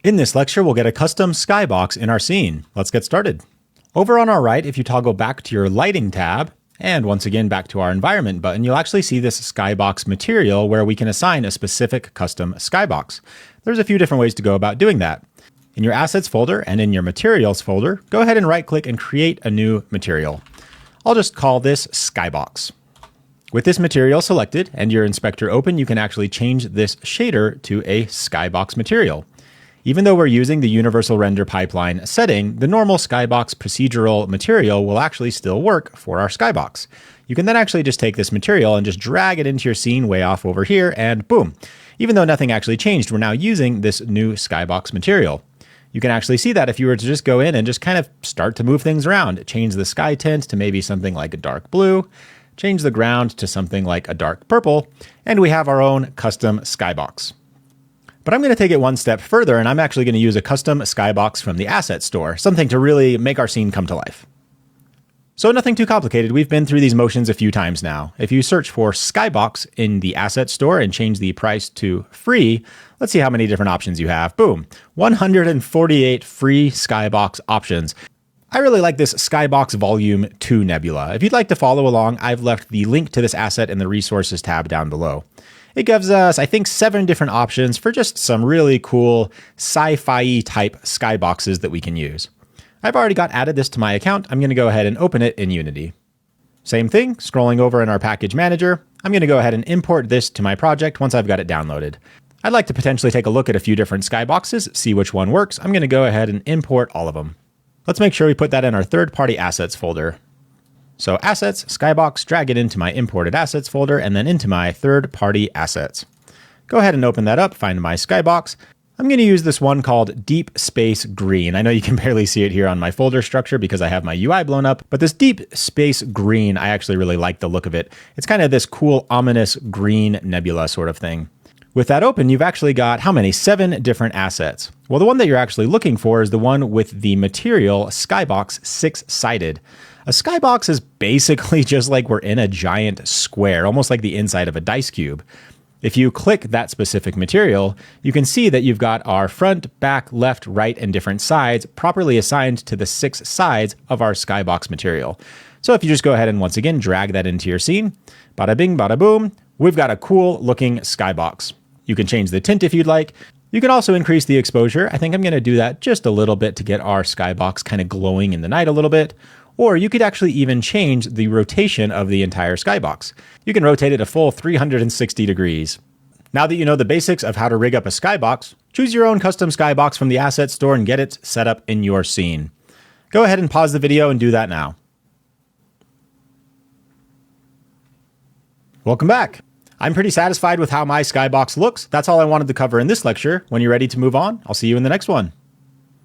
In this lecture, we'll get a custom skybox in our scene. Let's get started. Over on our right, if you toggle back to your lighting tab, and once again back to our environment button, you'll actually see this skybox material where we can assign a specific custom skybox. There's a few different ways to go about doing that. In your assets folder and in your materials folder, go ahead and right click and create a new material. I'll just call this skybox. With this material selected and your inspector open, you can actually change this shader to a skybox material. Even though we're using the universal render pipeline setting, the normal skybox procedural material will actually still work for our skybox. You can then actually just take this material and just drag it into your scene way off over here, and boom. Even though nothing actually changed, we're now using this new skybox material. You can actually see that if you were to just go in and just kind of start to move things around, change the sky tint to maybe something like a dark blue, change the ground to something like a dark purple, and we have our own custom skybox. But I'm going to take it one step further, and I'm actually going to use a custom skybox from the asset store, something to really make our scene come to life. So nothing too complicated. We've been through these motions a few times now. If you search for skybox in the asset store and change the price to free, let's see how many different options you have. Boom, 148 free skybox options. I really like this Skybox Volume 2 nebula. If you'd like to follow along, I've left the link to this asset in the resources tab down below. It gives us, I think, 7 different options for just some really cool sci-fi type skyboxes that we can use. I've already got added this to my account. I'm going to go ahead and open it in Unity. Same thing, scrolling over in our package manager. I'm going to go ahead and import this to my project once I've got it downloaded. I'd like to potentially take a look at a few different skyboxes, see which one works. I'm going to go ahead and import all of them. Let's make sure we put that in our third-party assets folder. So assets, skybox, drag it into my imported assets folder and then into my third-party assets. Go ahead and open that up, find my skybox. I'm going to use this one called Deep Space Green. I know you can barely see it here on my folder structure because I have my UI blown up, but this Deep Space Green, I actually really like the look of it. It's kind of this cool, ominous green nebula sort of thing. With that open, you've actually got how many? 7 different assets. Well, the one that you're actually looking for is the one with the material Skybox 6-sided. A skybox is basically just like we're in a giant square, almost like the inside of a dice cube. If you click that specific material, you can see that you've got our front, back, left, right, and different sides properly assigned to the 6 sides of our skybox material. So if you just go ahead and once again drag that into your scene, bada bing, bada boom, we've got a cool looking skybox. You can change the tint if you'd like. You can also increase the exposure. I think I'm going to do that just a little bit to get our skybox kind of glowing in the night a little bit. Or you could actually even change the rotation of the entire skybox. You can rotate it a full 360 degrees. Now that you know the basics of how to rig up a skybox, choose your own custom skybox from the asset store and get it set up in your scene. Go ahead and pause the video and do that now. Welcome back. I'm pretty satisfied with how my skybox looks. That's all I wanted to cover in this lecture. When you're ready to move on, I'll see you in the next one.